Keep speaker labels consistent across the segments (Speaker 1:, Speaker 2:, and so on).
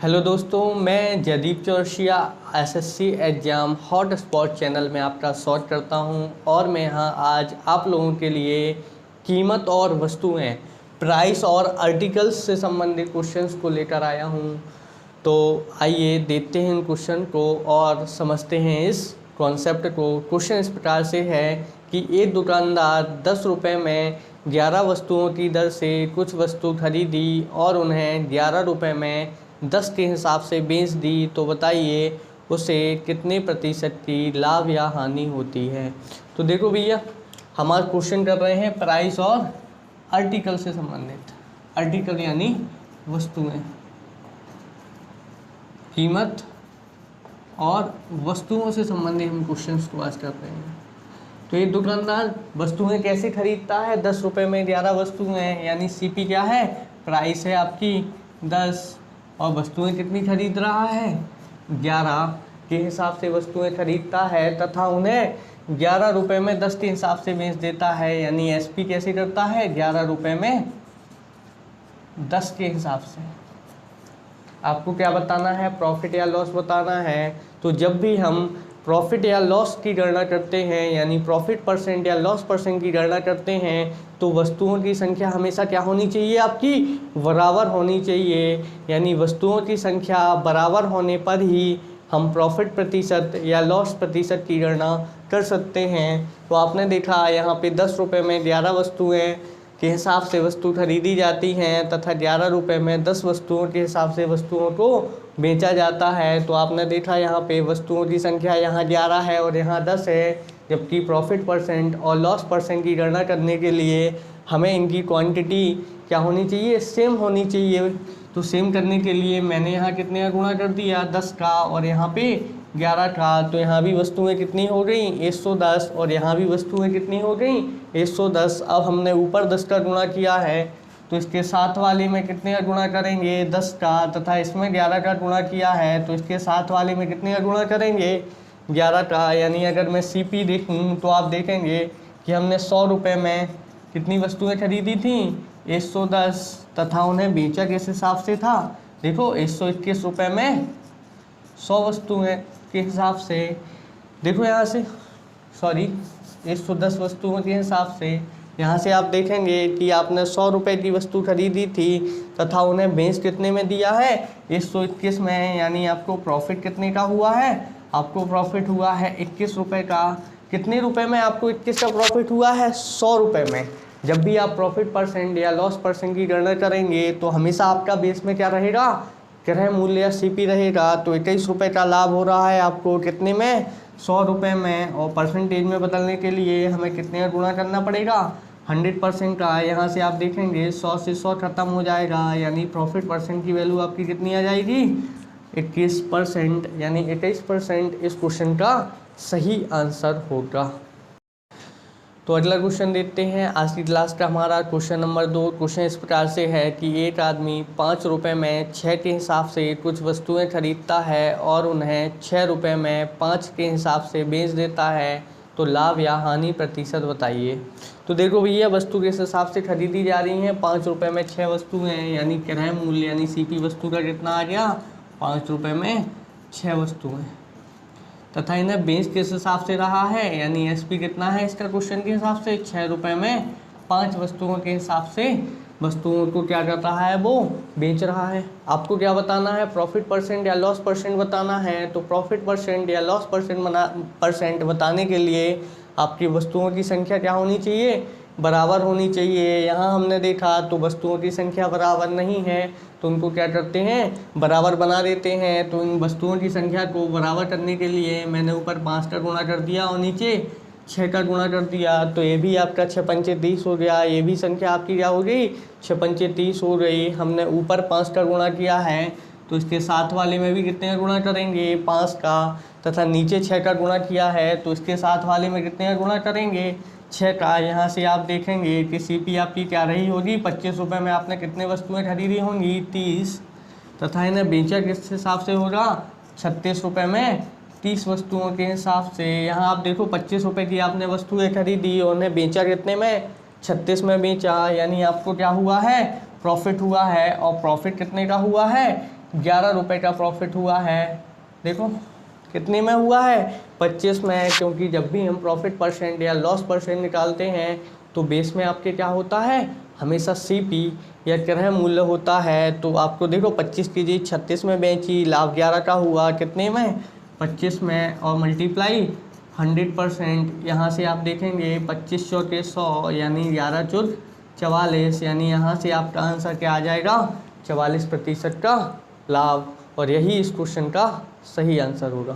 Speaker 1: Hello दोस्तों, मैं Jaydeep Chaurasia SSC exam hot spot channel में आपका स्वागत करता हूं और मैं यहां आज आप लोगों के लिए कीमत और वस्तुएं, प्राइस और आर्टिकल्स से संबंधित क्वेश्चंस को लेकर आया हूं। तो आइए देखते हैं इन क्वेश्चन को और समझते हैं इस कॉन्सेप्ट को। क्वेश्चन इस प्रकार से है कि एक दुकानदार 10 रुपये में 11 वस्तुओं की दर से कुछ वस्तु खरीदी और उन्हें 11 रुपये में 10 के हिसाब से बेच दी, तो बताइए उसे कितने प्रतिशत की लाभ या हानि होती है। तो देखो भैया, हमारा क्वेश्चन कर रहे हैं प्राइस और आर्टिकल से संबंधित। आर्टिकल यानी वस्तुएं, कीमत और वस्तुओं से संबंधित हम क्वेश्चंस को आज कर रहे हैं। तो ये दुकानदार वस्तुएं कैसे खरीदता है? 10 रुपये में 11 वस्तुएं, यानी सीपी क्या है? प्राइस है आपकी 10 और वस्तुएं कितनी खरीद रहा है? 11 के हिसाब से वस्तुएं खरीदता है तथा उन्हें 11 रुपये में 10 के हिसाब से बेच देता है। यानी एसपी कैसे करता है? 11 रुपये में 10 के हिसाब से। आपको क्या बताना है? प्रॉफिट या लॉस बताना है। तो जब भी हम प्रॉफिट या लॉस की गणना करते हैं, यानी प्रॉफिट परसेंट या लॉस परसेंट की गणना करते हैं, तो वस्तुओं की संख्या हमेशा क्या होनी चाहिए? आपकी बराबर होनी चाहिए। यानी वस्तुओं की संख्या बराबर होने पर ही हम प्रॉफिट प्रतिशत या लॉस प्रतिशत की गणना कर सकते हैं। तो आपने देखा यहाँ पे 10 रुपये में 11 वस्तुएं के हिसाब से वस्तु खरीदी जाती हैं तथा 11 रुपये में 10 वस्तुओं के हिसाब से वस्तुओं को बेचा जाता है। तो आपने देखा यहाँ पे वस्तुओं की संख्या यहाँ 11 है और यहाँ 10 है, जबकि प्रॉफिट परसेंट और लॉस परसेंट की गणना करने के लिए हमें इनकी क्वांटिटी क्या होनी चाहिए? सेम होनी चाहिए। तो सेम करने के लिए मैंने यहाँ कितने का गुणा कर दिया? 10 का, और यहाँ पे 11 का। तो यहाँ भी वस्तुएं कितनी हो गई? 110, और यहाँ भी वस्तुएं कितनी हो गई? 110। अब हमने ऊपर 10 का गुणा किया है, तो इसके साथ वाले में कितने का गुणा करेंगे? 10 का, तथा इसमें 11 का गुणा किया है, तो इसके साथ वाले में कितने का गुणा करेंगे? 11 का। यानी अगर मैं सीपी देखूँ तो आप देखेंगे कि हमने 100 रुपये में कितनी वस्तुएं खरीदी थी? 110, तथा उन्हें बेचा किस हिसाब से था? देखो 121 रुपये में 100 वस्तुएं के हिसाब से। देखो यहाँ से, सॉरी, 110 वस्तुओं के हिसाब से यहाँ से आप देखेंगे कि आपने 100 रुपये की वस्तु खरीदी थी तथा उन्हें बेच कितने में दिया है? 121 में। यानी आपको प्रॉफिट कितने का हुआ है? आपको प्रॉफिट हुआ है 21 रुपये का। कितने रुपए में आपको 21 का प्रॉफिट हुआ है? 100 रुपये में। जब भी आप प्रॉफिट परसेंट या लॉस परसेंट की गणना करेंगे तो हमेशा आपका बेस में क्या रहेगा? क्रय मूल्य या सीपी रहेगा। तो 21 रुपये का लाभ हो रहा है आपको कितने में? 100 रुपये में। और परसेंटेज में बदलने के लिए हमें कितने का गुणा करना पड़ेगा? 100% का। यहाँ से आप देखेंगे 100 से 100 खत्म हो जाएगा, यानी प्रॉफिट परसेंट की वैल्यू आपकी कितनी आ जाएगी? 21%। यानी 21% इस क्वेश्चन का सही आंसर होगा। तो अगला क्वेश्चन देखते हैं। आज की क्लास का हमारा क्वेश्चन नंबर 2। क्वेश्चन इस प्रकार से है कि एक आदमी 5 रुपये में 6 के हिसाब से कुछ वस्तुएं खरीदता है और उन्हें 6 रुपये में 5 के हिसाब से बेच देता है, तो लाभ या हानि प्रतिशत बताइए। तो देखो भैया, वस्तु किस हिसाब से खरीदी जा रही हैं? 5 रुपये में 6 वस्तुएं, यानी क्रय मूल्य यानी सीपी वस्तु का कितना आ गया? 5 रुपये में 6 वस्तुएं, तथा इन्हें बेच किस हिसाब से रहा है? यानी एसपी कितना है इसका क्वेश्चन के हिसाब से? 6 रुपये में 5 वस्तुओं के हिसाब से वस्तुओं को क्या कर रहा है? वो बेच रहा है। आपको क्या बताना है? प्रॉफिट परसेंट या लॉस परसेंट बताना है। तो प्रॉफिट परसेंट या लॉस परसेंट बताने के लिए आपकी वस्तुओं की संख्या क्या होनी चाहिए? बराबर होनी चाहिए। यहाँ हमने देखा तो वस्तुओं की संख्या बराबर नहीं है, तो उनको क्या करते हैं? बराबर बना देते हैं। तो इन वस्तुओं की संख्या को बराबर करने के लिए मैंने ऊपर 5 का गुणा कर दिया और नीचे 6 का गुणा कर दिया। तो ये भी आपका 6 पंचे 30 हो गया। ये भी संख्या आपकी क्या हो गई? 6 पंचे 30 हो गई। हमने ऊपर 5 का गुणा किया है, तो इसके साथ वाले में भी कितने का गुणा करेंगे? 5 का, तथा नीचे 6 का गुणा किया है, तो इसके साथ वाले में कितने का गुणा करेंगे? 6 का। यहाँ से आप देखेंगे कि सीपी आपकी क्या रही होगी? 25 रुपये में आपने कितने वस्तुएं खरीदी होंगी? 30, तथा इन्हें बेचा किस हिसाब से होगा? 36 रुपये में 30 वस्तुओं के हिसाब से। यहाँ आप देखो 25 रुपये की आपने वस्तुएं खरीदी और उन्हें बेचा कितने में? 36 में बेचा। यानी आपको क्या हुआ है? प्रॉफिट हुआ है। और प्रॉफिट कितने का हुआ है? 11 रुपये का प्रॉफिट हुआ है। देखो कितने में हुआ है, 25 में, क्योंकि जब भी हम प्रॉफिट परसेंट या लॉस परसेंट निकालते हैं तो बेस में आपके क्या होता है, हमेशा CP या क्रय मूल्य होता है। तो आपको देखो 25 की चीज़ 36 में बेची, लाभ 11 का हुआ, कितने में, 25 में, और मल्टीप्लाई 100%। यहाँ से आप देखेंगे 25 चौके 100 यानी 11 चौक 44, यानी यहाँ से आपका आंसर क्या आ जाएगा, 44% का लाभ। और यही इस क्वेश्चन का सही आंसर होगा।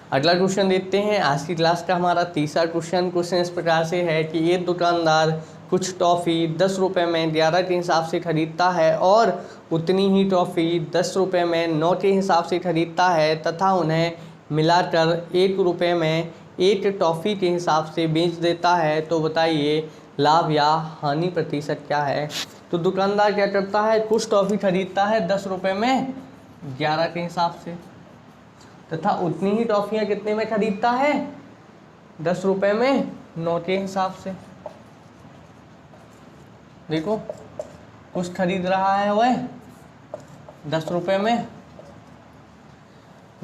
Speaker 1: अगला क्वेश्चन देखते हैं। आज की क्लास का हमारा तीसरा क्वेश्चन इस प्रकार से है कि एक दुकानदार कुछ टॉफ़ी 10 रुपये में 11 के हिसाब से खरीदता है और उतनी ही टॉफ़ी 10 रुपये में 9 के हिसाब से खरीदता है तथा उन्हें मिलाकर 1 रुपये में एक टॉफ़ी के हिसाब से बेच देता है। तो बताइए लाभ या हानि प्रतिशत क्या है। तो दुकानदार क्या करता है, कुछ टॉफ़ी खरीदता है 10 रुपये में 11 के हिसाब से तथा उतनी ही टॉफ़ियाँ कितने में खरीदता है, 10 रुपये में 9 के हिसाब से। देखो कुछ खरीद रहा है वह 10 रुपये में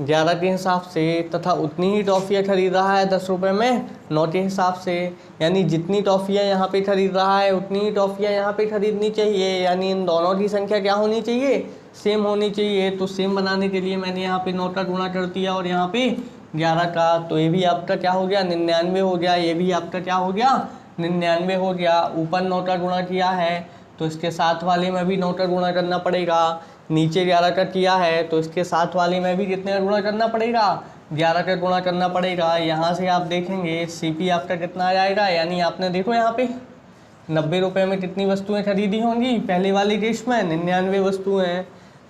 Speaker 1: 11 के हिसाब से तथा उतनी ही टॉफ़ियाँ खरीद रहा है 10 रुपये में 9 के हिसाब से। यानी जितनी टॉफ़ियाँ यहाँ पे खरीद रहा है उतनी ही टॉफ़ियाँ यहाँ पे खरीदनी चाहिए, यानी इन दोनों की संख्या क्या होनी चाहिए, सेम होनी चाहिए। तो सेम बनाने के लिए मैंने यहाँ पे 9 का गुणा कर दिया और यहाँ पे 11 का, तो ये भी आपका क्या हो गया, 99 हो गया। ये भी आपका क्या हो गया, 99 हो गया। ऊपर 9 का गुणा किया है तो इसके साथ वाले में भी 9 का गुणा करना पड़ेगा। नीचे 11 का किया है तो इसके साथ वाले में भी कितने का गुणा करना पड़ेगा, 11 का गुणा करना पड़ेगा। यहाँ से आप देखेंगे CP आपका कितना आ जाएगा, यानी आपने देखो यहाँ पे 90 रुपये में कितनी वस्तुएं खरीदी होंगी, पहले वाले केस में 99 वस्तुएं,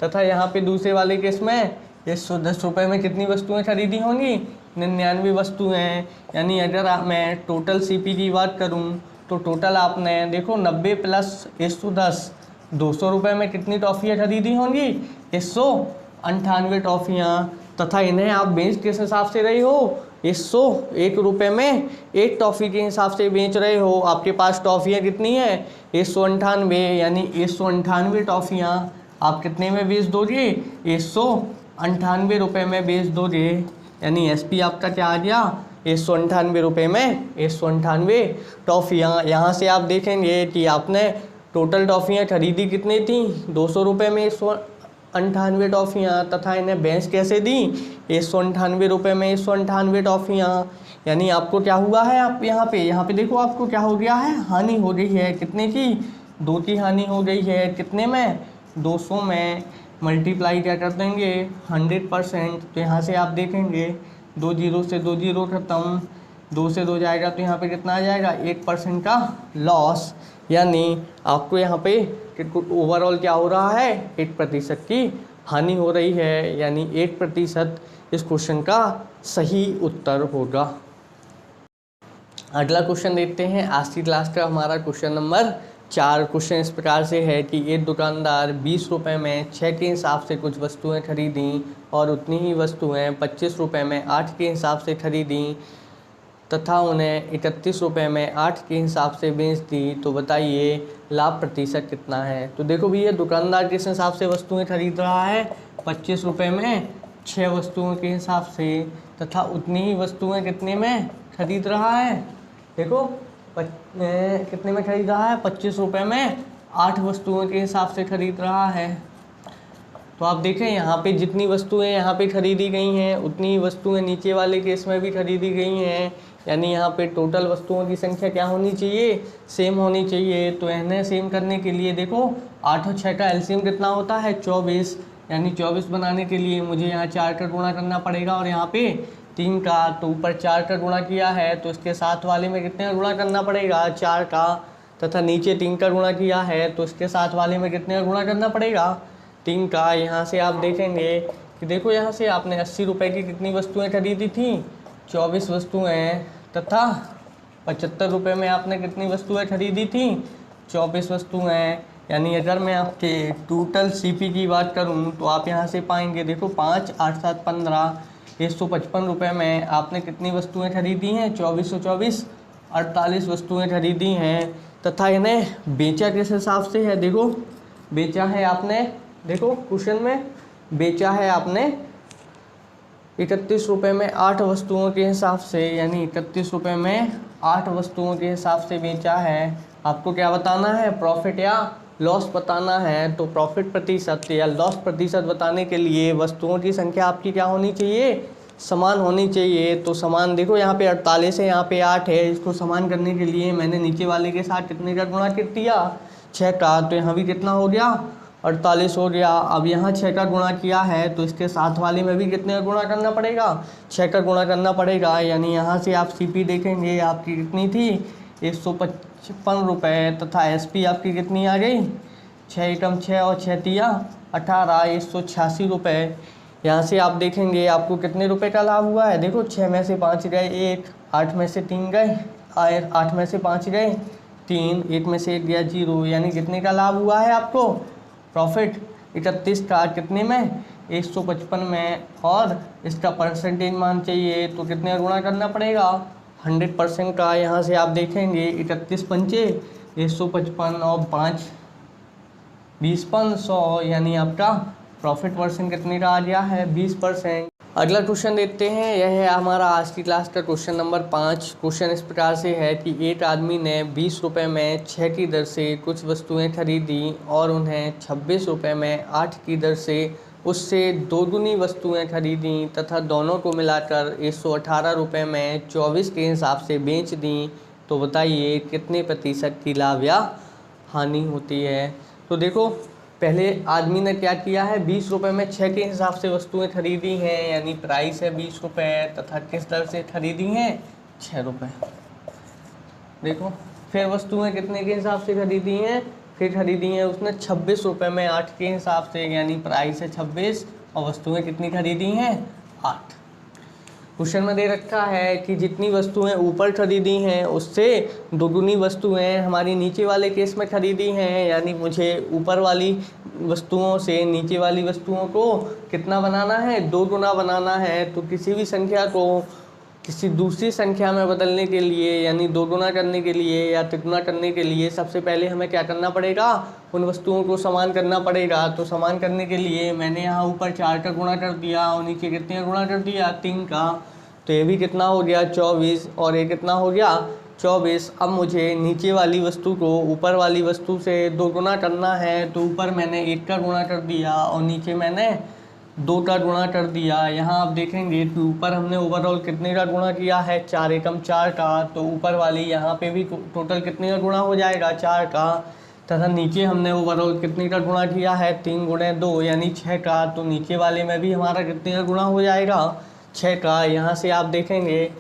Speaker 1: तथा यहाँ पे दूसरे वाले केस में 110 रुपये में कितनी वस्तुएं खरीदी होंगी, 99 वस्तुएं। यानी अगर मैं टोटल CP की बात करूँ तो टोटल आपने देखो 90 प्लस 110 200 रुपये में कितनी टॉफ़ियाँ खरीदी होंगी, 198 टॉफ़ियाँ, तथा इन्हें आप बेच किस हिसाब से रहे हो, 101 रुपये में एक टॉफ़ी के हिसाब से बेच रहे हो। आपके पास टॉफ़ियाँ कितनी है, 198, यानी 198 टॉफ़ियाँ आप कितने में बेच दोगे, 198 रुपये में बेच दोगे। यानी SP आपका क्या आ गया, 198 रुपये में 198 टॉफ़ियाँ। यहाँ से आप देखेंगे कि आपने टोटल टॉफ़ियाँ खरीदी कितनी थी, 200 रुपये में 198 टॉफ़ियाँ, तथा इन्हें बेच कैसे दी, 198 रुपये में 198 टॉफ़ियाँ। यानी आपको क्या हुआ है, आप यहाँ पे देखो आपको क्या हो गया है, हानि हो गई है। कितने की, 2 की हानि हो गई है। कितने में, 200 में। मल्टीप्लाई क्या कर देंगे, 100%। तो यहाँ से आप देखेंगे 2 जीरो से 2 जीरो खत्म, 2 से 2 जाएगा तो यहाँ पे कितना आ जाएगा, 8% का लॉस। यानी आपको यहाँ पे ओवरऑल क्या हो रहा है, 8% की हानि हो रही है। यानी 8% इस क्वेश्चन का सही उत्तर होगा। अगला क्वेश्चन देखते हैं। आज की क्लास का हमारा क्वेश्चन नंबर 4। क्वेश्चन इस प्रकार से है कि एक दुकानदार 20 रुपये में 6 के हिसाब से कुछ वस्तुएं खरीदी और उतनी ही वस्तुएं 25 रुपये में 8 के हिसाब से खरीदी तथा उन्हें 31 रुपये में 8 के हिसाब से बेच दी। तो बताइए लाभ प्रतिशत कितना है। तो देखो भैया, दुकानदार किस हिसाब से वस्तुएं खरीद रहा है, 25 रुपये में 6 वस्तुओं के हिसाब से, तथा उतनी ही वस्तुएं कितने में खरीद रहा है, देखो कितने में खरीद रहा है, 25 रुपये में 8 वस्तुओं के हिसाब से खरीद रहा है। तो आप देखें यहाँ पे जितनी वस्तुएं यहाँ पे खरीदी गई हैं उतनी ही वस्तुएं नीचे वाले केस में भी खरीदी गई हैं। यानी यहाँ पे टोटल वस्तुओं की संख्या क्या होनी चाहिए, सेम होनी चाहिए। तो इन्हें सेम करने के लिए देखो 8 और 6 का एलसीएम कितना होता है, 24। यानी 24 बनाने के लिए मुझे यहाँ 4 का गुणा करना पड़ेगा और यहाँ पे 3 का। तो ऊपर 4 का गुणा किया है तो इसके साथ वाले में कितने का गुणा करना पड़ेगा, 4 का, तथा नीचे 3 का गुणा किया है तो इसके साथ वाले में कितने का गुणा करना पड़ेगा, 3 का। यहाँ से आप देखेंगे कि देखो यहाँ से आपने 80 रुपये की कितनी वस्तुएं खरीदी थी, 24 वस्तुएं, तथा 75 रुपये में आपने कितनी वस्तुएं खरीदी थी, 24 वस्तुएं। यानी अगर मैं आपके टोटल CP की बात करूँ तो आप यहाँ से पाएंगे, देखो 5 8 7 15, 155 रुपये में आपने कितनी वस्तुएं खरीदी हैं, 2424 48 वस्तुएं खरीदी हैं। तथा इन्हें बेचा किस हिसाब से है, देखो बेचा है आपने, देखो क्वेश्चन में बेचा है आपने 31 रुपये में 8 वस्तुओं के हिसाब से, यानी 31 रुपये में 8 वस्तुओं के हिसाब से बेचा है। आपको क्या बताना है, प्रॉफिट या लॉस बताना है। तो प्रॉफिट प्रतिशत या लॉस प्रतिशत बताने के लिए वस्तुओं की संख्या आपकी क्या होनी चाहिए, समान होनी चाहिए। तो समान देखो यहाँ पे 48 है, यहाँ पे 8 है। इसको समान करने के लिए मैंने नीचे वाले के साथ कितने का गुणा कर दिया, 6 का। तो यहाँ भी कितना हो गया, 48 हो गया। अब यहाँ 6 का गुणा किया है तो इसके साथ वाले में भी कितने का गुणा करना पड़ेगा, 6 का गुणा करना पड़ेगा। यानी यहाँ से आप CP देखेंगे आपकी कितनी थी, 155 रुपये, तथा SP आपकी कितनी आ गई, 6 एकम 6 और 6 तिया 18, 186 रुपये। यहाँ से आप देखेंगे आपको कितने रुपए का लाभ हुआ है। देखो 6 में से 5 गए 1, 8 में से 3 गए 8 में से 5 गए 3, 1 में से 1 गया 0, यानी कितने का लाभ हुआ है आपको, प्रॉफिट 31 का कितने में, 155 में। और इसका परसेंटेज मान चाहिए तो कितने गुणा करना पड़ेगा, 100% का। यहाँ से आप देखेंगे 31 पंचे 155 और 5 20 500, यानी आपका प्रॉफिट परसेंट कितने का आ गया है, 20%। अगला क्वेश्चन देखते हैं, यह है हमारा आज की क्लास का क्वेश्चन नंबर 5। क्वेश्चन इस प्रकार से है कि एक आदमी ने 20 रुपये में 6 की दर से कुछ वस्तुएं खरीदी और उन्हें 26 रुपये में 8 की दर से उससे 2 गुनी वस्तुएं खरीदी तथा दोनों को मिलाकर 118 रुपये में 24 के हिसाब से बेच दी। तो बताइए कितने प्रतिशत की लाभ या हानि होती है। तो देखो पहले आदमी ने क्या किया है, 20 रुपये में 6 के हिसाब से वस्तुएं खरीदी हैं, यानी प्राइस है 20 रुपये, तथा किस दर से खरीदी हैं, 6 रुपये। देखो फिर वस्तुएं कितने के हिसाब से खरीदी हैं, फिर खरीदी हैं उसने 26 रुपये में 8 के हिसाब से, यानी प्राइस है 26 और वस्तुएं कितनी खरीदी हैं, 8। क्वेश्चन में दे रखा है कि जितनी वस्तुएं ऊपर खरीदी हैं उससे दोगुनी वस्तुएं हमारी नीचे वाले केस में खरीदी हैं, यानी मुझे ऊपर वाली वस्तुओं से नीचे वाली वस्तुओं को कितना बनाना है, 2 गुना बनाना है। तो किसी भी संख्या को किसी दूसरी संख्या में बदलने के लिए, यानी 2 गुना करने के लिए या तिगुना करने के लिए सबसे पहले हमें क्या करना पड़ेगा, उन वस्तुओं को समान करना पड़ेगा। तो समान करने के लिए मैंने यहाँ ऊपर 4 का गुणा कर दिया और नीचे कितने का गुणा कर दिया, 3 का। तो ये भी कितना हो गया 24 और ये कितना हो गया 24। अब मुझे नीचे वाली वस्तु को ऊपर वाली वस्तु से 2 गुना करना है। तो ऊपर मैंने 1 का गुणा कर दिया और नीचे मैंने 2 का गुणा कर दिया। यहाँ आप देखेंगे कि ऊपर हमने ओवरऑल कितने का गुणा किया है, 4 एकम 4 का। तो ऊपर वाली यहाँ पे भी टोटल कितने का गुणा हो जाएगा, 4 का। तथा नीचे हमने ओवरऑल कितने का गुणा किया है, 3 गुणे 2 यानी 6 का। तो नीचे वाले में भी हमारा कितने का गुणा हो जाएगा, 6 का। यहाँ से आप देखेंगे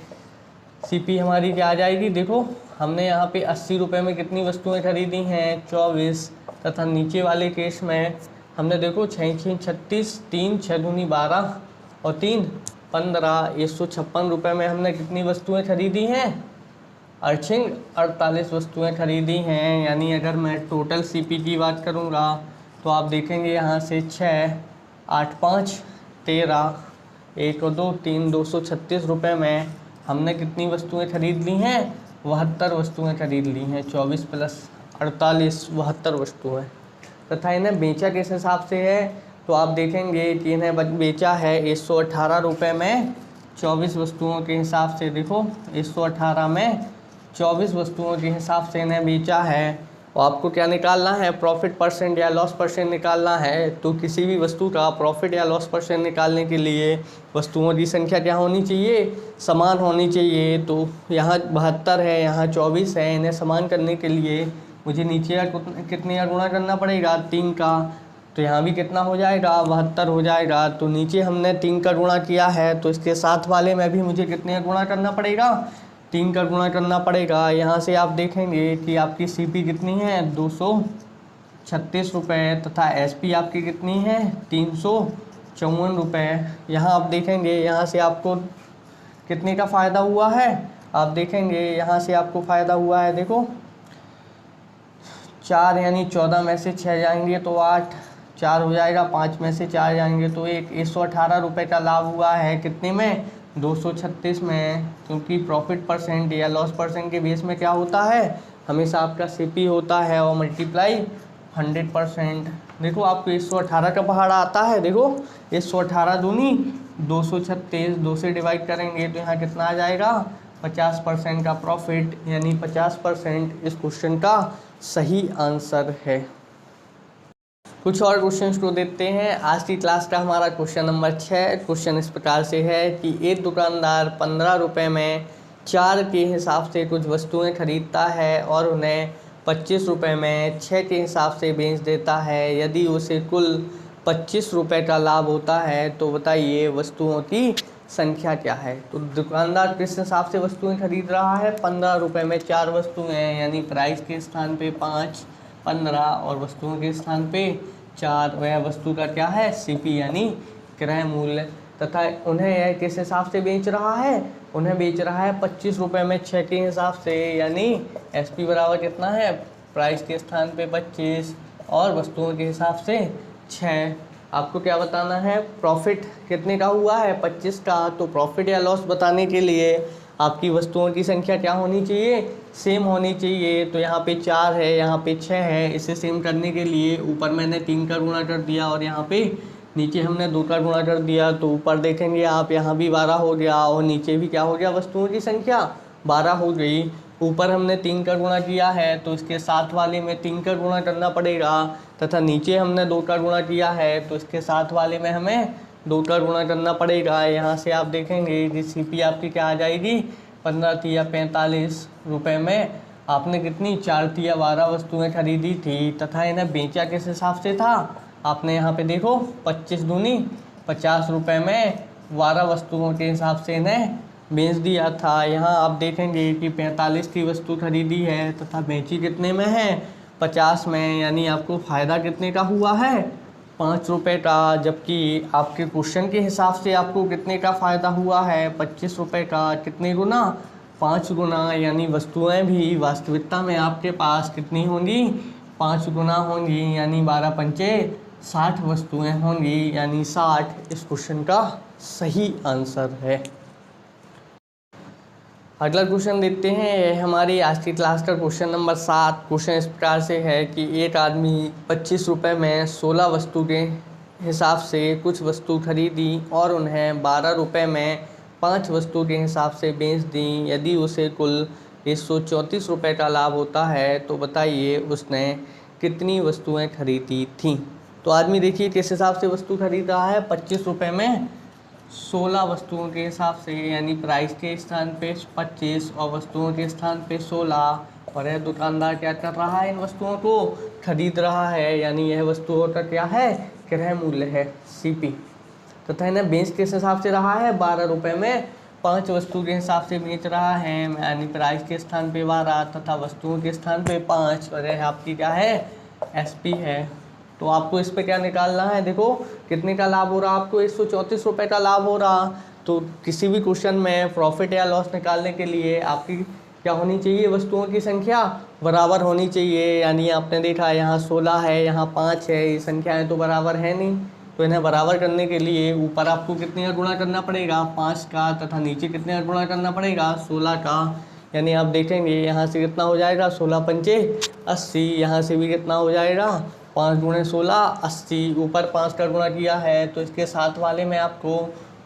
Speaker 1: CP हमारी क्या आ जाएगी, देखो हमने यहाँ पे 80 रुपये में कितनी वस्तुएं खरीदी हैं, 24। तथा नीचे वाले केस में हमने देखो 6 6 36, 3 6 दूनी 12 और 3 15, 156 रुपये में हमने कितनी वस्तुएं खरीदी हैं, अर्थिंग 48 वस्तुएं खरीदी हैं। यानी अगर मैं टोटल CP की बात करूँगा तो आप देखेंगे यहाँ से 6 8 5 13 1 और 2 3, 236 रुपये में हमने कितनी वस्तुएं खरीद ली हैं, 72 वस्तुएं खरीद ली हैं। 24 + 48 72 वस्तुएं। तथा इन्हें बेचा किस हिसाब से है, तो आप देखेंगे कि इन्हें बेचा है 118 रुपये में 24 वस्तुओं के हिसाब से। देखो 118 में 24 वस्तुओं के हिसाब से इन्हें बेचा है। और आपको क्या निकालना है, प्रॉफिट परसेंट या लॉस परसेंट निकालना है। तो किसी भी वस्तु का प्रॉफिट या लॉस परसेंट निकालने के लिए वस्तुओं की संख्या क्या होनी चाहिए, समान होनी चाहिए। तो यहाँ 72 है, यहाँ 24 है। इन्हें समान करने के लिए मुझे नीचे कितने का गुणा करना पड़ेगा, 3 का। तो यहाँ भी कितना हो जाएगा, 72 हो जाएगा। तो नीचे हमने 3 का गुणा किया है तो इसके साथ वाले में भी मुझे कितने का गुणा करना पड़ेगा, 3 का गुणा करना पड़ेगा। यहाँ से आप देखेंगे कि आपकी CP कितनी है, 236 रुपये। तथा SP आपकी कितनी है, 354 रुपये। यहाँ आप देखेंगे यहाँ से आपको कितने का फ़ायदा हुआ है, आप देखेंगे यहाँ से आपको फ़ायदा हुआ है। देखो 4 यानी 14 में से 6 जाएंगे तो 8, 4 हो जाएगा। 5 में से 4 जाएंगे तो 118 रुपये का लाभ हुआ है। कितने में, 236 में। क्योंकि प्रॉफिट परसेंट या लॉस परसेंट के बेस में क्या होता है, हमेशा आपका CP होता है और मल्टीप्लाई 100%। देखो आपको 118 का पहाड़ा आता है, देखो 118 दूनी 236, 2 से डिवाइड करेंगे तो यहाँ कितना आ जाएगा 50% का प्रॉफिट, यानी 50% इस क्वेश्चन का सही आंसर है। कुछ और क्वेश्चंस को देखते हैं। आज की क्लास का हमारा क्वेश्चन नंबर 6 क्वेश्चन इस प्रकार से है कि एक दुकानदार 15 रुपये में 4 के हिसाब से कुछ वस्तुएं खरीदता है और उन्हें 25 रुपये में 6 के हिसाब से बेच देता है। यदि उसे कुल 25 रुपये का लाभ होता है तो बताइए वस्तुओं की संख्या क्या है। तो दुकानदार किस हिसाब से वस्तुएं खरीद रहा है, 15 रुपये में 4 वस्तुएं, यानी प्राइस के स्थान पे 5, 15 और वस्तुओं के स्थान पे 4, वह वस्तु का क्या है सीपी यानी क्रय मूल्य। तथा उन्हें यह किस हिसाब से बेच रहा है, उन्हें बेच रहा है 25 रुपये में 6 के हिसाब से, यानी एसपी बराबर कितना है प्राइस के स्थान पे 25 और वस्तुओं के हिसाब से 6। आपको क्या बताना है, प्रॉफिट कितने का हुआ है 25 का। तो प्रॉफिट या लॉस बताने के लिए आपकी वस्तुओं की संख्या क्या होनी चाहिए, सेम होनी चाहिए। तो यहाँ पे 4 है, यहाँ पे 6 है, इसे सेम करने के लिए ऊपर मैंने 3 का गुणा कर दिया और यहाँ पे नीचे हमने 2 का गुणा कर दिया। तो ऊपर देखेंगे आप यहाँ भी 12 हो गया और नीचे भी क्या हो गया वस्तुओं की संख्या 12 हो गई। ऊपर हमने 3 का गुणा किया है तो इसके साथ वाले में 3 का गुणा करना पड़ेगा, तथा नीचे हमने 2 का गुणा किया है तो इसके साथ वाले में हमें 2 का गुणा करना पड़ेगा। यहाँ से आप देखेंगे कि सीपी आपकी क्या आ जाएगी 15 तिया 45 रुपये में आपने कितनी 4 तिया 12 वस्तुएं खरीदी थी, तथा इन्हें बेचा किस हिसाब से था, आपने यहाँ पे देखो 25 दूनी 50 रुपये में 12 वस्तुओं के हिसाब से इन्हें बेच दिया था। यहाँ आप देखेंगे कि 45 की वस्तु खरीदी है तथा बेची कितने में है 50 में, यानी आपको फ़ायदा कितने का हुआ है 5 रुपये का। जबकि आपके क्वेश्चन के हिसाब से आपको कितने का फ़ायदा हुआ है 25 रुपये का। कितने गुना 5 गुना, यानी वस्तुएं भी वास्तविकता में आपके पास कितनी होंगी 5 गुना होंगी, यानी 12 पंचे 60 वस्तुएं होंगी, यानी 60 इस क्वेश्चन का सही आंसर है। अगला क्वेश्चन देखते हैं, यह हमारी आज की क्लास का क्वेश्चन नंबर 7। क्वेश्चन इस प्रकार से है कि एक आदमी 25 रुपये में 16 वस्तु के हिसाब से कुछ वस्तु खरीदी और उन्हें 12 रुपये में 5 वस्तु के हिसाब से बेच दी। यदि उसे कुल 134 रुपये का लाभ होता है तो बताइए उसने कितनी वस्तुएं खरीदी थीं। तो आदमी देखिए किस हिसाब से वस्तु खरीद रहा है 25 रुपये में 16 वस्तुओं के हिसाब से, यानी प्राइस के स्थान पे 25 और वस्तुओं के स्थान पे 16। और यह दुकानदार क्या कर रहा है इन वस्तुओं को खरीद रहा है, यानी यह वस्तुओं का क्या है क्रय मूल्य है सीपी। तथा इन्हें बेच किस हिसाब से रहा है 12 रुपये में 5 वस्तु के हिसाब से बेच रहा है, यानी प्राइस के स्थान पे 12 तथा वस्तुओं के स्थान पे 5, और यह आपकी क्या है एसपी है। तो आपको इस पे क्या निकालना है, देखो कितने का लाभ हो रहा आपको 134 रुपये का लाभ हो रहा। तो किसी भी क्वेश्चन में प्रॉफिट या लॉस निकालने के लिए आपकी क्या होनी चाहिए वस्तुओं की संख्या बराबर होनी चाहिए। यानी आपने देखा यहाँ 16 है, यहाँ 5 है, ये संख्याएं तो बराबर है नहीं। तो इन्हें बराबर करने के लिए ऊपर आपको कितने का गुणा करना पड़ेगा 5 का, तथा नीचे कितने का गुणा करना पड़ेगा 16 का। यानी आप देखेंगे यहाँ से कितना हो जाएगा 16 पंचे 80, यहाँ से भी कितना हो जाएगा 5 गुणे 16 80। ऊपर 5 का गुणा किया है तो इसके साथ वाले में आपको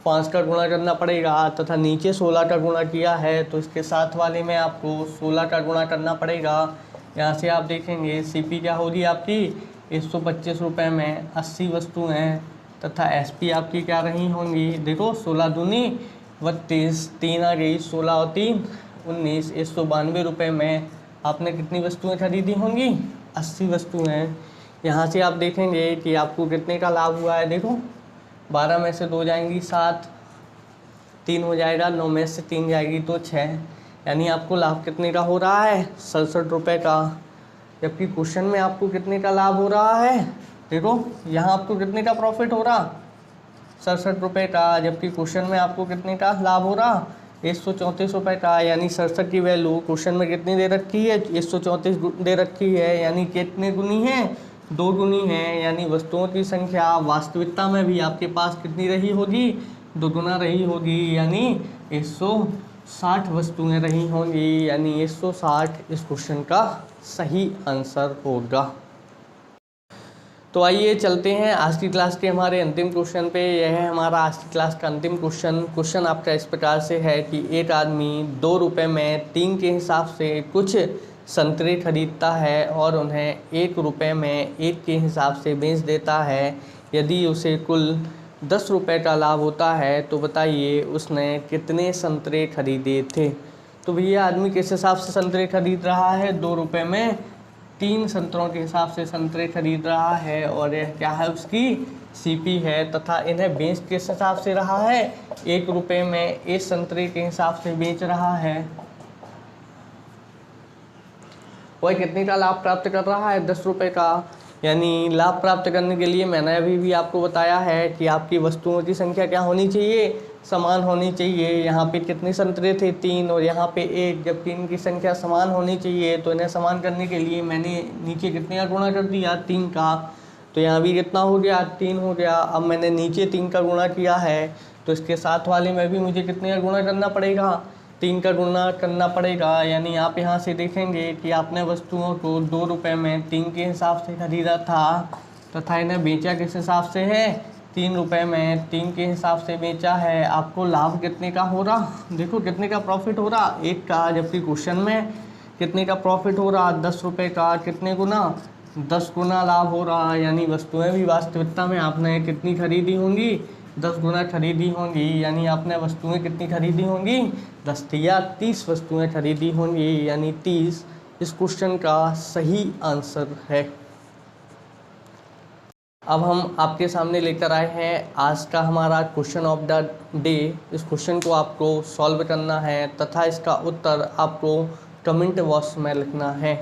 Speaker 1: 5 का गुणा करना पड़ेगा, तथा नीचे 16 का गुणा किया है तो इसके साथ वाले में आपको 16 का गुणा करना पड़ेगा। यहाँ से आप देखेंगे सीपी क्या होगी आपकी 125 रुपये में 80 वस्तुएं, तथा एसपी आपकी क्या रही होंगी, देखो 16 दूनी 32, 3 आ गई, 16 और 3 19, 192 रुपये में आपने कितनी वस्तुएं खरीदी होंगी 80 वस्तुएं। यहाँ से आप देखेंगे कि आपको कितने का लाभ हुआ है, देखो 12 में से 2 जाएंगी 7, 3 हो जाएगा, 9 में से 3 जाएगी तो 6, यानी आपको लाभ कितने का हो रहा है 67 रुपये का। जबकि क्वेश्चन में आपको कितने का लाभ हो रहा है, देखो यहाँ आपको कितने का प्रॉफिट हो रहा 67 रुपये का, जबकि क्वेश्चन में आपको कितने का लाभ हो रहा 134 रुपये का। यानी 67 की वैल्यू क्वेश्चन में कितनी दे रखी है 134 दे रखी है, यानी कितने गुनी है 2 गुनी है। यानी वस्तुओं की संख्या वास्तविकता में भी आपके पास कितनी रही होगी 2 गुना रही होगी, यानी 160 वस्तुएं रही होंगी, यानी 160 इस क्वेश्चन का सही आंसर होगा। तो आइए चलते हैं आज की क्लास के हमारे अंतिम क्वेश्चन पे। यह है हमारा आज की क्लास का अंतिम क्वेश्चन आपका इस प्रकार से है कि एक आदमी 2 रुपये में 3 के हिसाब से कुछ संतरे खरीदता है और उन्हें 1 रुपये में 1 के हिसाब से बेच देता है। यदि उसे कुल 10 रुपये का लाभ होता है तो बताइए उसने कितने संतरे खरीदे थे। तो भैया आदमी किस हिसाब से संतरे खरीद रहा है, 2 रुपये में 3 संतरों के हिसाब से संतरे खरीद रहा है और यह क्या है, उसकी सीपी है। तथा इन्हें बेच किस हिसाब से रहा है, 1 रुपये में 1 संतरे के हिसाब से बेच रहा है। वह कितने का लाभ प्राप्त कर रहा है, 10 रुपये का। यानी लाभ प्राप्त करने के लिए मैंने अभी भी आपको बताया है कि आपकी वस्तुओं की संख्या क्या होनी चाहिए, समान होनी चाहिए। यहाँ पे कितने संतरे थे, 3 और यहाँ पे 1। जबकि इनकी संख्या समान होनी चाहिए तो इन्हें समान करने के लिए मैंने नीचे कितने का गुणा कर दिया, 3 का। तो यहाँ भी कितना हो गया, 3 हो गया। अब मैंने नीचे 3 का गुणा किया है तो इसके साथ वाले में भी मुझे कितने का गुणा करना पड़ेगा, 3 का गुणा करना पड़ेगा। यानी आप यहाँ से देखेंगे कि आपने वस्तुओं को 2 रुपये में 3 के हिसाब से खरीदा था तथा इन्हें बेचा किस हिसाब से है, 3 रुपये में 3 के हिसाब से बेचा है। आपको लाभ कितने का हो रहा, देखो कितने का प्रॉफिट हो रहा, 1 का। जबकि क्वेश्चन में कितने का प्रॉफिट हो रहा, 10 रुपये का। कितने गुना, 10 गुना लाभ हो रहा। यानी वस्तुएं भी वास्तविकता में आपने कितनी खरीदी होंगी, 10 गुना खरीदी होंगी। यानी आपने वस्तुएं कितनी खरीदी होंगी, 10 या 30 वस्तुएं खरीदी होंगी। यानी 30 इस क्वेश्चन का सही आंसर है। अब हम आपके सामने लेकर आए हैं आज का हमारा क्वेश्चन ऑफ द डे। इस क्वेश्चन को आपको सॉल्व करना है तथा इसका उत्तर आपको कमेंट बॉक्स में लिखना है।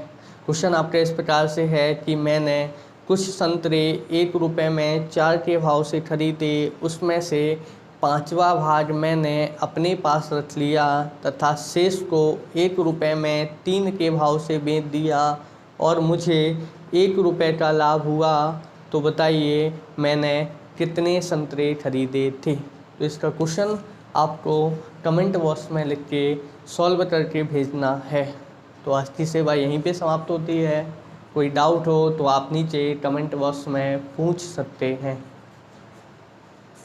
Speaker 1: क्वेश्चन आपका इस प्रकार से है कि मैंने कुछ संतरे 1 रुपये में 4 के भाव से खरीदे, उसमें से 5वां भाग मैंने अपने पास रख लिया तथा शेष को 1 रुपये में 3 के भाव से बेच दिया और मुझे 1 रुपये का लाभ हुआ। तो बताइए मैंने कितने संतरे खरीदे थे। तो इसका क्वेश्चन आपको कमेंट बॉक्स में लिख के सॉल्व करके भेजना है। तो आज की सेवा यहीं पे समाप्त होती है। कोई डाउट हो तो आप नीचे कमेंट बॉक्स में पूछ सकते हैं।